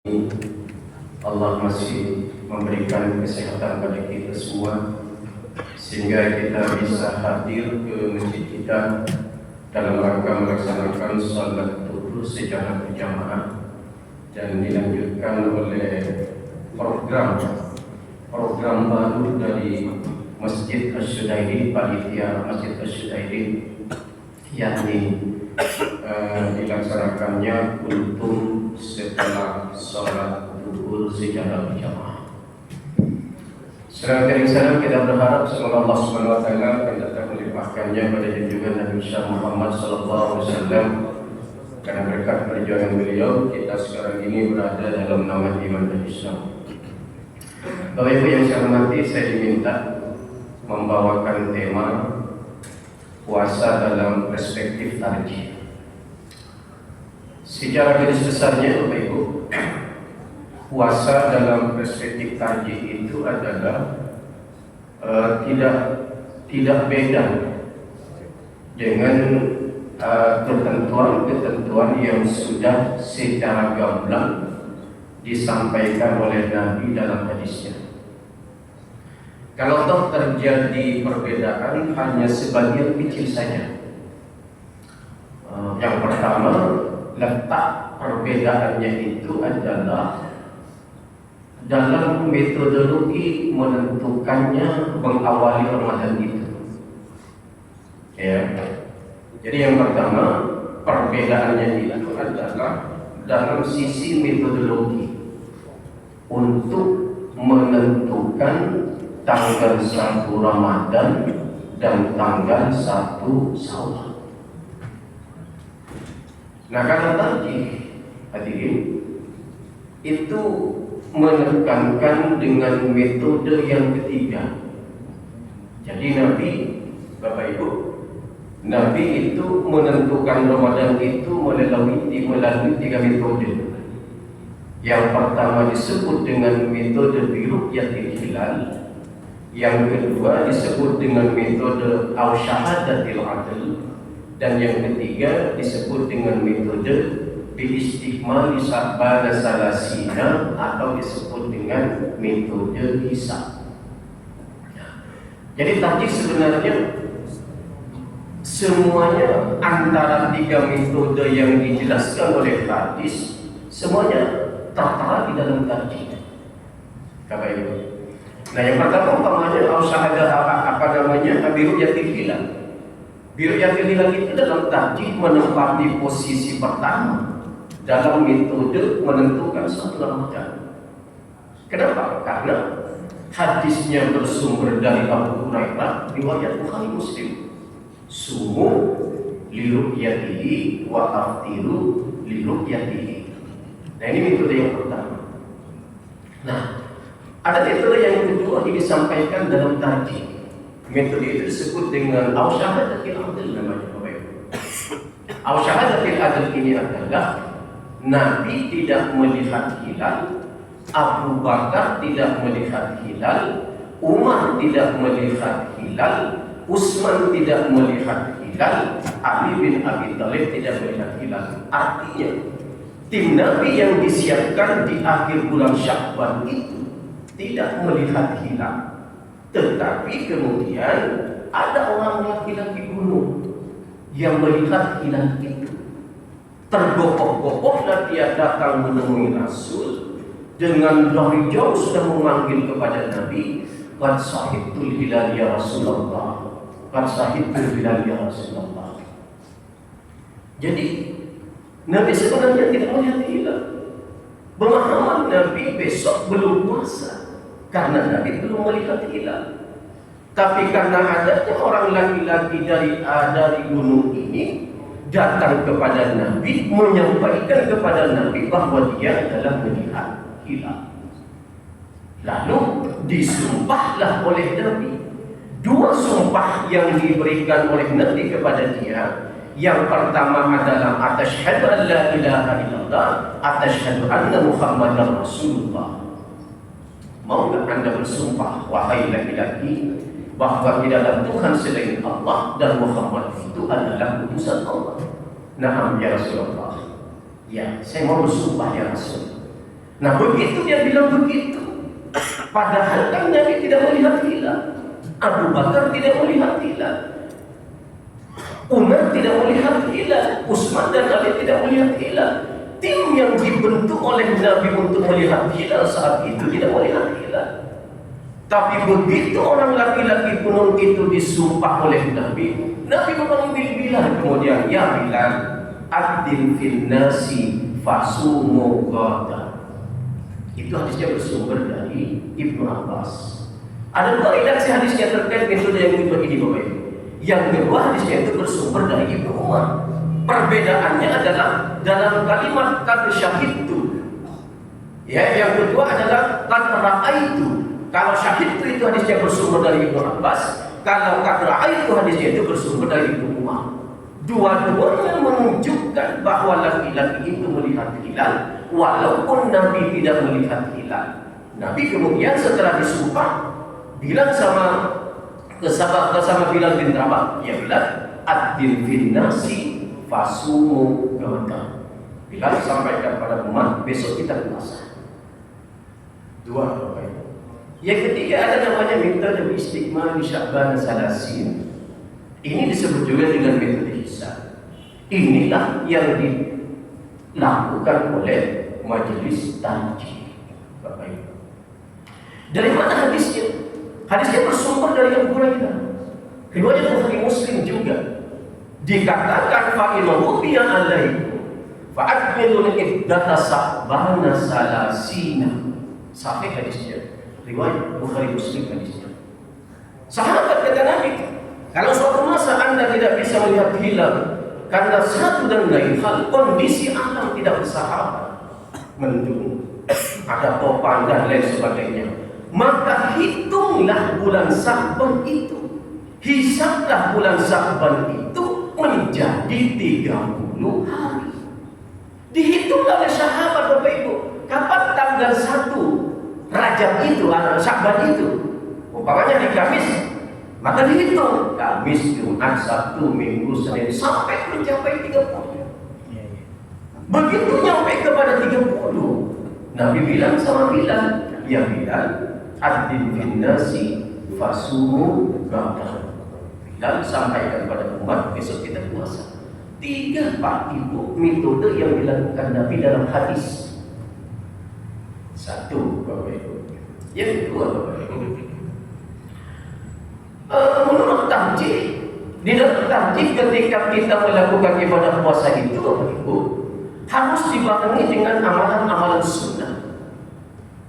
Allah masih memberikan kesehatan pada kita semua sehingga kita bisa hadir ke masjid kita dalam rangka melaksanakan salat zuhur secara berjamaah dan dilanjutkan oleh program baru dari Masjid Asy-Syudairi, panitia Masjid Asy-Syudairi, yakni dilaksanakannya kultum setelah salat zuhur secara berjamaah. Secara salam kita berharap semoga Allah Subhanahu wa taala akan datang melimpahkannya pada junjungan Nabi Muhammad sallallahu alaihi wasallam. Karena berkat perjuangan beliau, kita sekarang ini berada dalam nama iman dan Islam. Bapak Ibu yang saya hormati, saya diminta membawakan tema puasa dalam perspektif tarjih. Secara garis besarnya Bapak Ibu, puasa dalam perspektif tarjih itu adalah tidak beda dengan ketentuan yang sudah secara gamblang disampaikan oleh Nabi dalam hadisnya. Kalau toh terjadi perbedaan hanya sebagian kecil saja. Yang pertama, letak perbedaannya itu adalah dalam metodologi menentukannya mengawali Ramadan itu. Ya. Jadi yang pertama, perbedaannya itu adalah dalam sisi metodologi untuk menentukan tanggal 1 Ramadan dan tanggal 1 Syawal. Nah, karena tadi hadirin itu menekankan dengan metode yang ketiga. Jadi Bapak Ibu, Nabi itu menentukan Ramadan itu melalui 3 metode. Yang pertama disebut dengan metode biru'yatil hilal. Yang kedua disebut dengan metode au-syahadatil adl. Dan yang ketiga disebut dengan metode bi-istikmali sabana salasina atau disebut dengan metode hisab. Jadi tadi sebenarnya semuanya antara 3 metode yang dijelaskan oleh hadis semuanya tertera di dalam tarjih. Bapak Ibu. Nah, yang pertama utamanya biru'yatil hilal. Biru'yatil hilal itu dalam tarjih menempati posisi pertama dalam metode menentukan 1 Ramadan. Kenapa? Karena hadisnya bersumber dari Abu Hurairah, riwayat Bukhari Muslim. Sumu liru'yatihi wa aftiru liru'yatihi. Nah, ini metode yang pertama. Nah, ada metode yang kedua yang disampaikan dalam tarjih. Metode itu disebut dengan au-syahadatil adl namanya Bapak Ibu. Au-syahadatil adl ini adalah Nabi tidak melihat hilal, Abu Bakar tidak melihat hilal, Umar tidak melihat hilal, Utsman tidak melihat hilal, Ali bin Abi Thalib tidak melihat hilal. Artinya, tim Nabi yang disiapkan di akhir bulan Sya'ban itu tidak melihat hilal. Tetapi kemudian ada orang laki-laki gunung yang melihat hilal itu. Tergopok-gopoklah dia datang menemui Rasul dengan dari jauh sudah memanggil kepada Nabi, "Qad sahibtul hilal ya Rasulullah. Qad sahibtul hilal ya Rasulullah." Jadi Nabi sebenarnya tidak melihat hilal. Pemahaman Nabi besok belum puasa karena Nabi belum melihat hilal. Tapi karena adanya orang laki-laki dari gunung ini datang kepada Nabi, menyampaikan kepada Nabi bahwa dia adalah melihat hilal. Lalu disumpahlah oleh Nabi. 2 sumpah yang diberikan oleh Nabi kepada dia. Yang pertama adalah atasyhadu an la ilaha illallah, atasyhadu anna Muhammadar Rasulullah. Maukah Anda bersumpah, wahai laki-laki, bahwa tidak ada Tuhan selain Allah dan Muhammad itu adalah utusan Allah? Na'am ya Rasulullah. Ya, saya mau bersumpah ya Rasul. Nah begitu dia bilang begitu. Padahal kan Nabi tidak melihat hilal, Abu Bakar tidak melihat hilal, Umar tidak melihat hilal, Utsman dan Ali tidak melihat hilal. Tim yang dibentuk oleh Nabi untuk melihat hilal saat itu tidak melihat hilal. Tapi begitu orang laki-laki punung itu disumpah oleh Nabi, Nabi memanggil Bilal kemudian, ya Bilal, adzin fil nasi fasumu ghada. Itu hadisnya bersumber dari Ibnu Abbas. Ada dua redaksi hadisnya terkait metode yang kedua ini Bapak Ibu. Yang kedua hadisnya itu bersumber dari Ibnu Umar. Perbedaannya adalah dalam kalimat qad syahidtu. Ya, yang kedua adalah qad ra'aitu. Kalau syahidtu itu hadisnya bersumber dari Ibnu Abbas, kalau qad ra'aitu hadisnya itu bersumber dari Ibnu Umar. Dua-duanya menunjukkan bahwa laki-laki itu melihat hilal walaupun Nabi tidak melihat hilal. Nabi kemudian setelah disumpah bilang sama Bilal bin Rabah, ya Bilal, adzin fin nasi fasumu ghada. Bilal sampaikan pada umat, besok kita puasa. Dua Bapak Ibu. Yang ketiga ada namanya metode istiqmal di Sya'ban salasin. Ini disebut juga dengan metode hisab. Inilah yang dilakukan oleh majelis tajwid, Bapak Ibu. Dari mana hadisnya? Hadisnya bersumber dari Abu Hurairah. Riwayat Bukhari Muslim juga. Dikatakan fa inna rubiya alaikum fa akmilul iddata sa'bana salasina. Sahih hadisnya. Riwayat Bukhari Muslim hadisnya. Sahabat kata Nabi, kalau suatu masa Anda tidak bisa melihat hilal karena satu dan lain hal, kondisi alam tidak bersahabat, mendung, ada topan dan lain sebagainya, maka hitunglah bulan Sya'ban itu, hisablah bulan Sya'ban itu menjadi 30 hari. Dihitung oleh sahabat Bapak Ibu, kapan tanggal 1 Rajab itu, Sya'ban itu, umpamanya di Kamis, maka dihitung Kamis, Jumat, Sabtu, Minggu, Senin sampai mencapai 30. Begitu nyampe kepada 30, Nabi bilang sama Bilal, ya Bilal, adzin fin nasi fasumu ghada. Bilal sampaikan kepada umat, besok kita puasa. 3 Pak Ibu metode yang dilakukan Nabi dalam hadis. 1 Bapak Ibu. Yang kedua Bapak Ibu, menurut tarjih, di dalam tarjih ketika kita melakukan ibadah puasa itu Bapak Ibu harus dibarengi dengan amalan-amalan sunnah.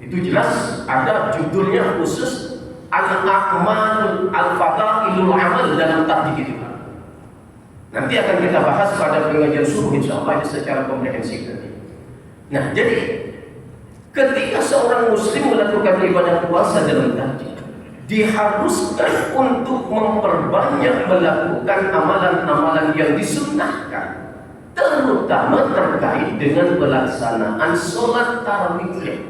Itu jelas ada judulnya khusus al-a'mal al-fadailul amal dalam tarjih itu. Nanti akan kita bahas pada pengajian subuh insyaallah secara komprehensif nanti. Nah, jadi ketika seorang muslim melakukan ibadah puasa dalam tarjih, diharuskan untuk memperbanyak melakukan amalan-amalan yang disunnahkan, terutama terkait dengan pelaksanaan sholat tarawih.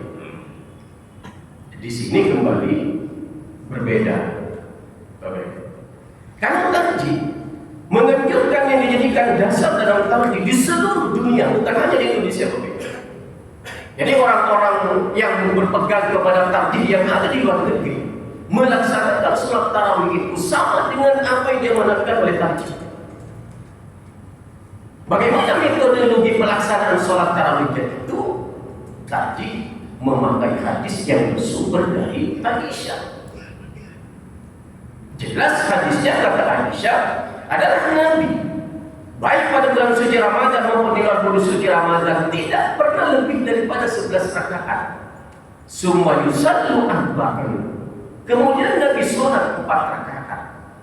Di sini kembali berbeda, karena tarjih menganjurkan yang dijadikan dasar dalam tarjih di seluruh dunia, bukan hanya di Indonesia, Bapak. Jadi orang-orang yang berpegang kepada tarjih yang ada di luar negeri melaksanakan sholat tarawih itu sama dengan apa yang dia melakukan oleh tarjih. Bagaimana metodologi pelaksanaan sholat tarawih itu? Tarjih memakai hadis yang bersumber dari Aisyah. Jelas hadisnya kata Aisyah adalah Nabi, baik pada bulan suci Ramadan maupun di luar bulan suci Ramadan, tidak pernah lebih daripada 11 rakaat. Summa yusallu arba'an. Kemudian Nabi sholat 4 rakaat.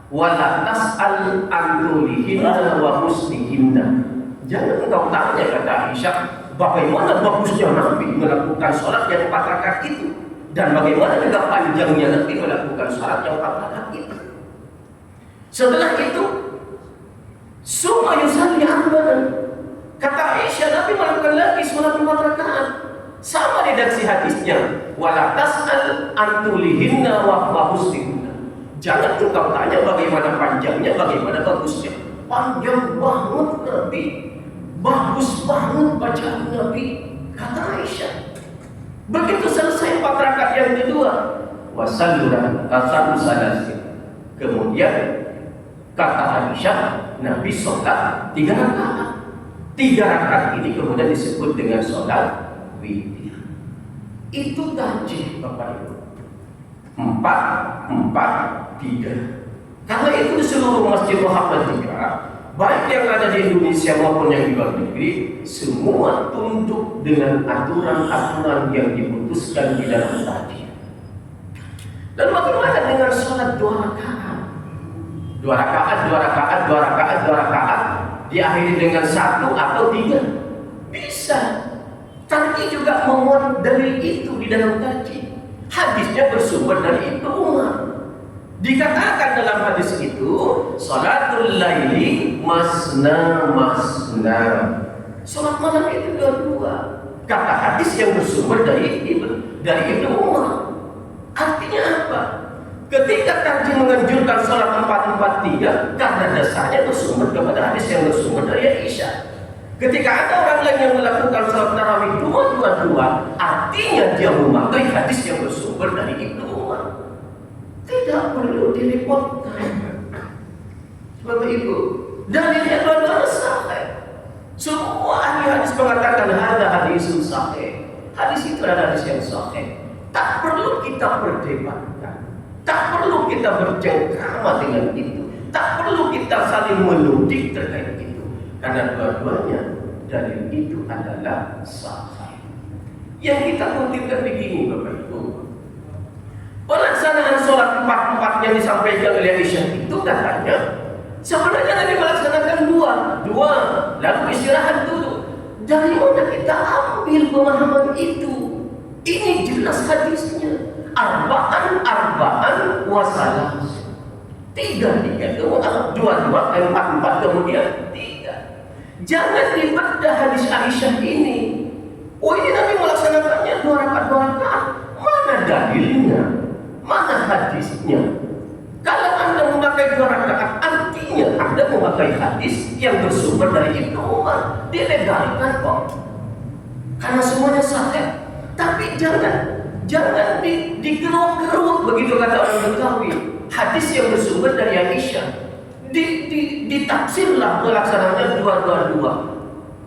Wala tas'al an tulihinna wa husnihinna. Jangan engkau tanya kata Aisyah, bagaimana bagusnya Nabi melakukan sholat yang 4 rakaat itu, dan bagaimana juga panjangnya Nabi melakukan sholat yang 4 rakaat itu. Setelah itu, summa yusalli arba'an. Kata Aisyah, Nabi melakukan lagi sholat 4 rakaat. Sama redaksi hadisnya, wala tas'al an tulihinna wa husnihinna. Jangan engkau tanya bagaimana panjangnya, bagaimana bagusnya. Panjang banget Nabi, bagus banget bacaan Nabi, kata Aisyah. Begitu selesai 4 rakaat yang kedua, wasalluran asal salasin. Kemudian kata Aisyah, Nabi sholat 3 rakaat. 3 rakaat ini kemudian disebut dengan sholat witir. Itu tarjih Bapak Ibu. 4, 4, 3. Karena itu di seluruh Masjid Muhammadiyah, baik yang ada di Indonesia maupun yang di luar negeri, semua tunduk dengan aturan-aturan yang diputuskan di dalam tarjih. Dan bagaimana dengan sholat 2 rakaat? 2 rakaat, 2 rakaat, 2 rakaat, 2 rakaat diakhiri dengan 1 atau 3? Bisa. Tarjih juga memuat dari itu di dalam tarjih. Hadisnya bersumber dari Ibnu Umar. Dikatakan dalam hadis itu, salatul laili masna masna. Salat malam itu 2-2. Kata hadis yang bersumber dari Ibnu Umar. Artinya apa? Ketika tarjih menganjurkan salat 4-4-3, karena dasarnya bersumber kepada hadis yang bersumber dari Aisyah. Ketika ada orang lain yang melakukan salat tarawih 2-2-2, artinya dia memakai hadis yang bersumber dari Ibnu Umar. Tidak perlu direpotkan, Bapak Ibu. Dalilnya dua-duanya sahih. Semua ahli hadis mengatakan ada hadisun sahih. Hadis itu adalah hadis yang sahih. Tak perlu kita berdebatkan, tak perlu kita bercengkrama dengan itu, tak perlu kita saling menuding terkait itu, karena dua-duanya dalil itu adalah sahih. Yang kita kutipkan begini Bapak Ibu, pelaksanaan sholat 4-4 yang disampaikan oleh Aisyah itu katanya sebenarnya Nabi melaksanakan 2 lalu istirahat dulu. Dari mana kita ambil pemahaman itu? Ini jelas hadisnya, arba'an wasalam. 3-3 kemudian 2-2, 4-4 kemudian 3. Jangan dibedah hadis Aisyah ini. Oh, ini Nabi melaksanakannya 2 rakaat. Mana dalilnya? Mana hadisnya? Kalau Anda memakai 2 rakaat, artinya Anda memakai hadis yang bersumber dari Ibnu Umar. Dilegalkan kok. Karena semuanya sahih. Tapi jangan digeruk-geruk begitu kata orang Betawi. Hadis yang bersumber dari Aisyah ditafsirlah pelaksanaannya 2-2-2.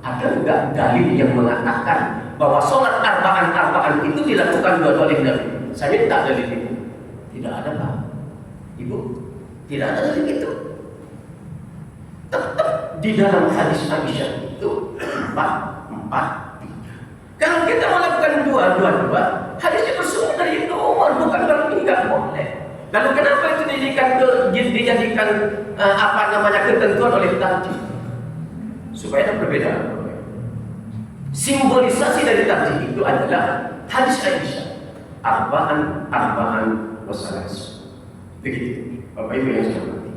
Ada enggak dalil yang mengatakan bahwa sholat arba'an itu dilakukan 2 oleh Nabi? Saya minta dalil itu. Tidak ada Pak Ibu, tidak ada dalil itu. Tetap di dalam hadis Aisyah itu 4-4-3. Kalau kita melakukan 2-2-2, hadisnya bersumber dari Ibnu Umar, bukan berarti tidak boleh. Lalu kenapa itu dijadikan ketentuan oleh tarjih? Supaya ada perbedaan. Simbolisasi dari tarjih itu adalah hadis Aisyah, arba'an wasalas. Begitu, Bapak Ibu yang saya hormati.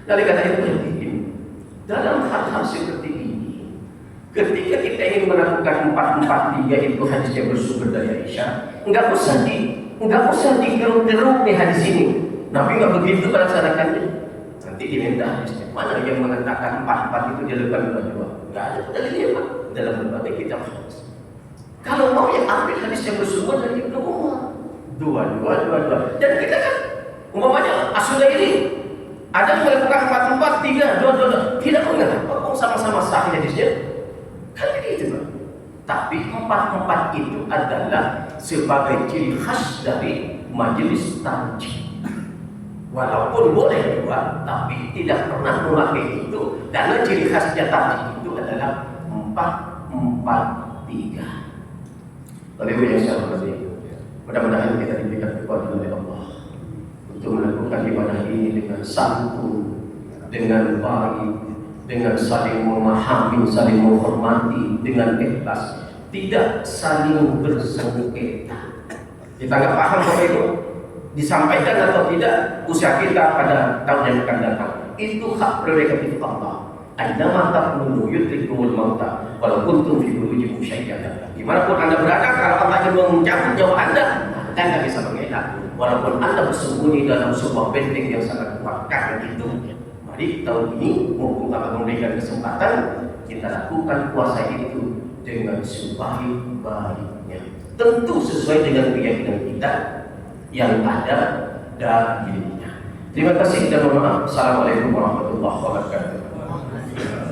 Dari kata itu penting dalam hal-hal seperti ini. Ketika kita ingin melakukan 4-4-3 itu hadis yang bersumber dari Aisyah, enggak usah digeruk-geruk nih hadis ini. Nabi enggak begitu melaksanakannya. Nanti diminta hadisnya. Mana yang mengatakan 4-4 itu dilakukan 2-2? Enggak ada dalilnya Pak dalam berbagai kitab hadis. Kalau mau yang ambil hadis yang bersumber dari Ibnu Umar, 2-2-2-2. Dan kita kan umpamanya As-Sulaili ada yang melakukan 4-4-3, 2-2-2. Tidak mengatakan sama-sama sahih hadisnya. Kan begitu Pak. Tapi 4-4 itu adalah sebagai ciri khas dari majelis tarjih. Walaupun boleh 2, tapi tidak pernah memakai itu karena ciri khasnya tarjih itu adalah 4-4-3. Oleh yang saya hormati, mudah-mudahan kita diberikan kekuatan oleh Allah untuk melakukan ibadah ini dengan santun, dengan baik, dengan saling memahami, saling menghormati, dengan ikhlas, tidak saling bersengketa. Kita nggak paham bahwa itu disampaikan atau tidak usia kita pada tahun yang akan datang. Itu hak prerogatif Allah. Aina taqulu yudrikumul mauta walau kuntum fi burujin musyayyada. Dimanapun Anda berada, kalau Allah ingin mencabut nyawa Anda nggak bisa mengelak. Walaupun Anda bersembunyi dalam sebuah benteng yang sangat kuat. Karena itu, mari tahun ini mumpung Allah memberikan kesempatan, kita lakukan puasa itu dengan sebaik-baiknya. tentu sesuai dengan keyakinan kita yang ada dalilnya. Terima kasih dan mohon maaf. Assalamualaikum warahmatullahi wabarakatuh.